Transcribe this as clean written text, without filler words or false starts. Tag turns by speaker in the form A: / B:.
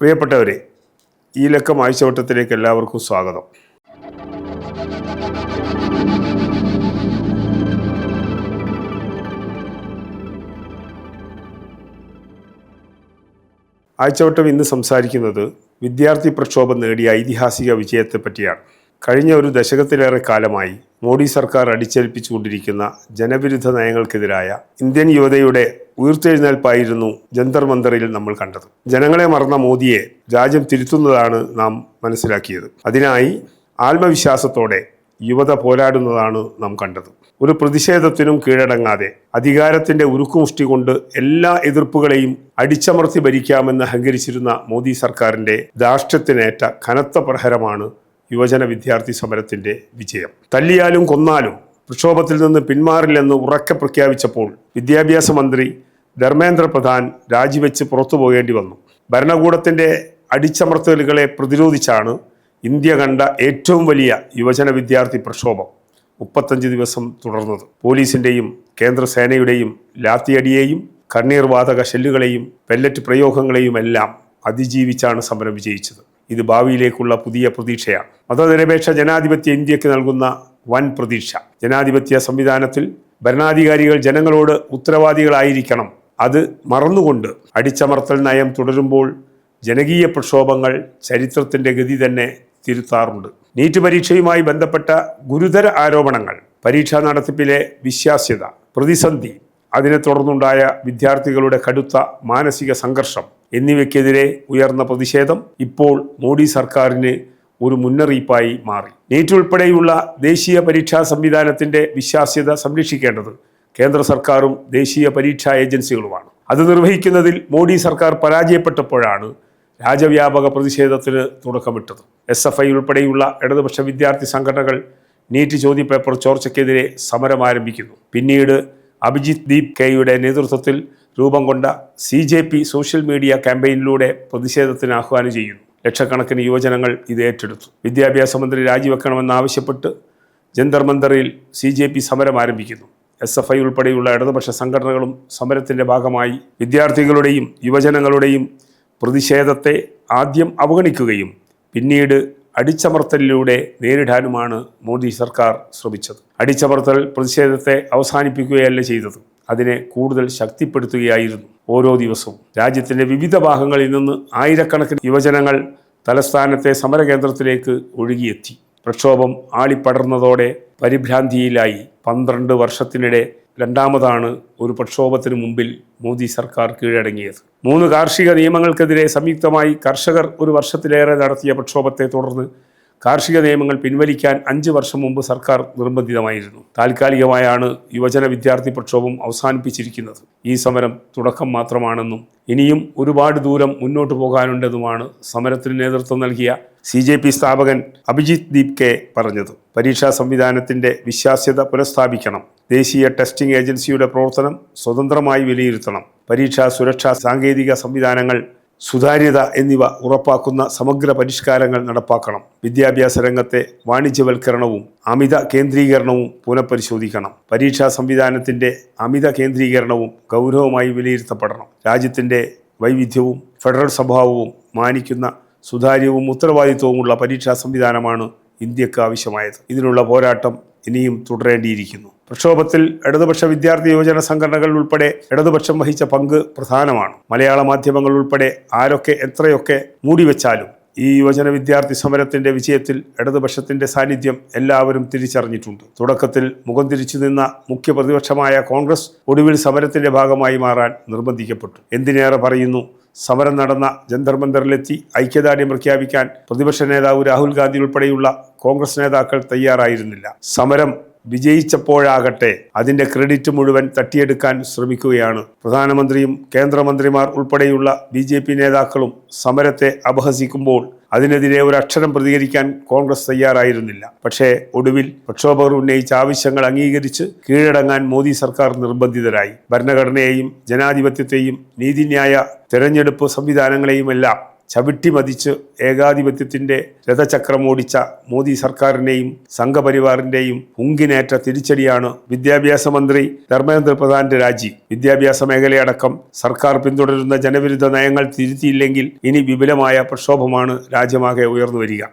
A: പ്രിയപ്പെട്ടവരെ, ഈ ലക്കം ആഴ്ചവട്ടത്തിലേക്ക് എല്ലാവർക്കും സ്വാഗതം. ആഴ്ചവട്ടം ഇന്ന് സംസാരിക്കുന്നത് വിദ്യാർത്ഥി പ്രക്ഷോഭം നേടിയ ഐതിഹാസിക വിജയത്തെ പറ്റിയാണ്. കഴിഞ്ഞ ഒരു ദശകത്തിലേറെ കാലമായി മോഡി സർക്കാർ അടിച്ചേൽപ്പിച്ചുകൊണ്ടിരിക്കുന്ന ജനവിരുദ്ധ നയങ്ങൾക്കെതിരായ ഇന്ത്യൻ യുവതയുടെ ഉയർത്തെഴുന്നേൽപ്പായിരുന്നു ജന്തർ മന്ദറിൽ നമ്മൾ കണ്ടത്. ജനങ്ങളെ മറന്ന മോദിയെ രാജ്യം തിരുത്തുന്നതാണ് നാം മനസ്സിലാക്കിയത്. അതിനായി ആത്മവിശ്വാസത്തോടെ യുവത പോരാടുന്നതാണ് നാം കണ്ടത്. ഒരു പ്രതിഷേധത്തിനും കീഴടങ്ങാതെ അധികാരത്തിന്റെ ഉരുക്കുമുഷ്ടി കൊണ്ട് എല്ലാ എതിർപ്പുകളെയും അടിച്ചമർത്തി ഭരിക്കാമെന്ന് അഹങ്കരിച്ചിരുന്ന മോദി സർക്കാരിന്റെ ധാർഷ്ട്യത്തിനേറ്റ കനത്ത പ്രഹരമാണ് യുവജന വിദ്യാർത്ഥി സമരത്തിന്റെ വിജയം. തല്ലിയാലും കൊന്നാലും പ്രക്ഷോഭത്തിൽ നിന്ന് പിന്മാറില്ലെന്ന് ഉറക്കെ പ്രഖ്യാപിച്ചപ്പോൾ വിദ്യാഭ്യാസ മന്ത്രി ധർമ്മേന്ദ്ര പ്രധാൻ രാജിവെച്ച് പുറത്തു പോകേണ്ടി വന്നു. ഭരണകൂടത്തിന്റെ അടിച്ചമർത്തലുകളെ പ്രതിരോധിച്ചാണ് ഇന്ത്യ കണ്ട ഏറ്റവും വലിയ യുവജന വിദ്യാർത്ഥി പ്രക്ഷോഭം 35 ദിവസം തുടർന്നത്. പോലീസിന്റെയും കേന്ദ്രസേനയുടെയും ലാത്തിയടിയെയും കണ്ണീർ വാതക ഷെല്ലുകളെയും പെല്ലറ്റ് പ്രയോഗങ്ങളെയും എല്ലാം അതിജീവിച്ചാണ് സമരം വിജയിച്ചത്. ഇത് ഭാവിയിലേക്കുള്ള പുതിയ പ്രതീക്ഷയാണ്. മതനിരപേക്ഷ ജനാധിപത്യ ഇന്ത്യക്ക് നൽകുന്ന വൻ പ്രതീക്ഷ. ജനാധിപത്യ സംവിധാനത്തിൽ ഭരണാധികാരികൾ ജനങ്ങളോട് ഉത്തരവാദികളായിരിക്കണം. അത് മറന്നുകൊണ്ട് അടിച്ചമർത്തൽ നയം തുടരുമ്പോൾ ജനകീയ പ്രക്ഷോഭങ്ങൾ ചരിത്രത്തിന്റെ ഗതി തന്നെ തിരുത്താറുണ്ട്. നീറ്റ് പരീക്ഷയുമായി ബന്ധപ്പെട്ട ഗുരുതര ആരോപണങ്ങൾ, പരീക്ഷാ നടത്തിപ്പിലെ വിശ്വാസ്യത, പ്രതിസന്ധി, അതിനെ തുടർന്നുണ്ടായ വിദ്യാർത്ഥികളുടെ കടുത്ത മാനസിക സംഘർഷം എന്നിവയ്ക്കെതിരെ ഉയർന്ന പ്രതിഷേധം ഇപ്പോൾ മോഡി സർക്കാരിന് ഒരു മുന്നറിയിപ്പായി മാറി. നീറ്റ് ഉൾപ്പെടെയുള്ള ദേശീയ പരീക്ഷാ സംവിധാനത്തിന്റെ വിശ്വാസ്യത സംരക്ഷിക്കേണ്ടത് കേന്ദ്ര സർക്കാരും ദേശീയ പരീക്ഷാ ഏജൻസികളുമാണ്. അത് നിർവഹിക്കുന്നതിൽ മോഡി സർക്കാർ പരാജയപ്പെട്ടപ്പോഴാണ് രാജ്യവ്യാപക പ്രതിഷേധത്തിന് തുടക്കമിട്ടത്. SFI ഉൾപ്പെടെയുള്ള ഇടതുപക്ഷ വിദ്യാർത്ഥി സംഘടനകൾ നീറ്റ് ചോദ്യപേപ്പർ ചോർച്ചയ്ക്കെതിരെ സമരം ആരംഭിക്കുന്നു. പിന്നീട് അഭിജിത് ദീപ് കെയുടെ നേതൃത്വത്തിൽ രൂപം കൊണ്ട CJP സോഷ്യൽ മീഡിയ ക്യാമ്പയിനിലൂടെ പ്രതിഷേധത്തിന് ആഹ്വാനം ചെയ്യുന്നു. ലക്ഷക്കണക്കിന് യുവജനങ്ങൾ ഇത് ഏറ്റെടുത്തു. വിദ്യാഭ്യാസ മന്ത്രി രാജിവെക്കണമെന്നാവശ്യപ്പെട്ട് ജന്തർ മന്ദറിൽ CJP സമരം ആരംഭിക്കുന്നു. SFI ഉൾപ്പെടെയുള്ള ഇടതുപക്ഷ സംഘടനകളും സമരത്തിന്റെ ഭാഗമായി വിദ്യാർത്ഥികളുടെയും യുവജനങ്ങളുടെയും പ്രതിഷേധത്തെ ആദ്യം അവഗണിക്കുകയും പിന്നീട് അടിച്ചമർത്തലിലൂടെ നേരിടാനുമാണ് മോദി സർക്കാർ ശ്രമിച്ചത്. അടിച്ചമർത്തൽ പ്രതിഷേധത്തെ അവസാനിപ്പിക്കുകയല്ല ചെയ്തത്, അതിനെ കൂടുതൽ ശക്തിപ്പെടുത്തുകയായിരുന്നു. ഓരോ ദിവസവും രാജ്യത്തിന്റെ വിവിധ ഭാഗങ്ങളിൽ നിന്ന് ആയിരക്കണക്കിന് യുവജനങ്ങൾ തലസ്ഥാനത്തെ സമരകേന്ദ്രത്തിലേക്ക് ഒഴുകിയെത്തി. പ്രക്ഷോഭം ആളിപ്പടർന്നതോടെ പരിഭ്രാന്തിയിലായി. 12 വർഷത്തിനിടെ രണ്ടാമതാണ് ഒരു പ്രക്ഷോഭത്തിന് മുമ്പിൽ മോദി സർക്കാർ കീഴടങ്ങിയത്. 3 കാർഷിക നിയമങ്ങൾക്കെതിരെ സംയുക്തമായി കർഷകർ ഒരു വർഷത്തിലേറെ നടത്തിയ പ്രക്ഷോഭത്തെ തുടർന്ന് കാർഷിക നിയമങ്ങൾ പിൻവലിക്കാൻ 5 വർഷം മുമ്പ് സർക്കാർ നിർബന്ധിതമായിരുന്നു. താൽക്കാലികമായാണ് യുവജന വിദ്യാർത്ഥി പ്രക്ഷോഭം അവസാനിപ്പിച്ചിരിക്കുന്നത്. ഈ സമരം തുടക്കം മാത്രമാണെന്നും ഇനിയും ഒരുപാട് ദൂരം മുന്നോട്ട് പോകാനുണ്ടെന്നുമാണ് സമരത്തിന് നേതൃത്വം നൽകിയ CJP സ്ഥാപകൻ അഭിജിത് ദീപ് കെ പറഞ്ഞത്. പരീക്ഷാ സംവിധാനത്തിന്റെ വിശ്വാസ്യത പുനഃസ്ഥാപിക്കണം. ദേശീയ ടെസ്റ്റിംഗ് ഏജൻസിയുടെ പ്രവർത്തനം സ്വതന്ത്രമായി വിലയിരുത്തണം. പരീക്ഷാ സുരക്ഷാ സാങ്കേതിക സംവിധാനങ്ങൾ സുതാര്യത എന്നിവ ഉറപ്പാക്കുന്ന സമഗ്ര പരിഷ്കാരങ്ങൾ നടപ്പാക്കണം. വിദ്യാഭ്യാസ രംഗത്തെ വാണിജ്യവൽക്കരണവും അമിത കേന്ദ്രീകരണവും പുനഃപരിശോധിക്കണം. പരീക്ഷാ സംവിധാനത്തിന്റെ അമിത കേന്ദ്രീകരണവും ഗൗരവമായി വിലയിരുത്തപ്പെടണം. രാജ്യത്തിന്റെ വൈവിധ്യവും ഫെഡറൽ സ്വഭാവവും മാനിക്കുന്ന സുതാര്യവും ഉത്തരവാദിത്വവുമുള്ള പരീക്ഷാ സംവിധാനമാണ് ഇന്ത്യക്ക് ആവശ്യമായത്. ഇതിനുള്ള പോരാട്ടം ഇനിയും തുടരേണ്ടിയിരിക്കുന്നു. പ്രക്ഷോഭത്തിൽ ഇടതുപക്ഷ വിദ്യാർത്ഥി യുവജന സംഘടനകൾ ഉൾപ്പെടെ ഇടതുപക്ഷം വഹിച്ച പങ്ക് പ്രധാനമാണ്. മലയാള മാധ്യമങ്ങൾ ഉൾപ്പെടെ ആരൊക്കെ എത്രയൊക്കെ മൂടിവെച്ചാലും ഈ യുവജന വിദ്യാർത്ഥി സമരത്തിന്റെ വിജയത്തിൽ ഇടതുപക്ഷത്തിന്റെ സാന്നിധ്യം എല്ലാവരും തിരിച്ചറിഞ്ഞിട്ടുണ്ട്. തുടക്കത്തിൽ മുഖം തിരിച്ചു നിന്ന മുഖ്യ പ്രതിപക്ഷമായ കോൺഗ്രസ് ഒടുവിൽ സമരത്തിന്റെ ഭാഗമായി മാറാൻ നിർബന്ധിക്കപ്പെട്ടു. എന്തിനേറെ പറയുന്നു, സമരം നടന്ന ജന്തർ മന്ദറിലെത്തി ഐക്യദാർഢ്യം പ്രഖ്യാപിക്കാൻ പ്രതിപക്ഷ നേതാവ് രാഹുൽ ഗാന്ധി ഉൾപ്പെടെയുള്ള കോൺഗ്രസ് നേതാക്കൾ തയ്യാറായിരുന്നില്ല. സമരം വിജയിച്ചപ്പോഴാകട്ടെ അതിന്റെ ക്രെഡിറ്റ് മുഴുവൻ തട്ടിയെടുക്കാൻ ശ്രമിക്കുകയാണ്. പ്രധാനമന്ത്രിയും കേന്ദ്രമന്ത്രിമാർ ഉൾപ്പെടെയുള്ള BJP നേതാക്കളും സമരത്തെ അപഹസിക്കുമ്പോൾ അതിനെതിരെ ഒരു അക്ഷരം പ്രതികരിക്കാൻ കോൺഗ്രസ് തയ്യാറായിരുന്നില്ല. പക്ഷേ ഒടുവിൽ പ്രക്ഷോഭകർ ഉന്നയിച്ച ആവശ്യങ്ങൾ അംഗീകരിച്ച് കീഴടങ്ങാൻ മോദി സർക്കാർ നിർബന്ധിതരായി. ഭരണഘടനയെയും ജനാധിപത്യത്തെയും നീതിന്യായ തെരഞ്ഞെടുപ്പ് സംവിധാനങ്ങളെയുമെല്ലാം ചവിട്ടിമതിച്ച് ഏകാധിപത്യത്തിൻ്റെ രഥചക്രമോടിച്ച മോദി സർക്കാരിനെയും സംഘപരിവാറിൻ്റെയും പുങ്കിനേറ്റ തിരിച്ചടിയാണ് വിദ്യാഭ്യാസ മന്ത്രി ധർമ്മേന്ദ്ര പ്രധാന്റെ രാജി. വിദ്യാഭ്യാസ മേഖലയടക്കം സർക്കാർ പിന്തുടരുന്ന ജനവിരുദ്ധ നയങ്ങൾ തിരുത്തിയില്ലെങ്കിൽ ഇനി വിപുലമായ പ്രക്ഷോഭമാണ് രാജ്യമാകെ ഉയർന്നു വരിക.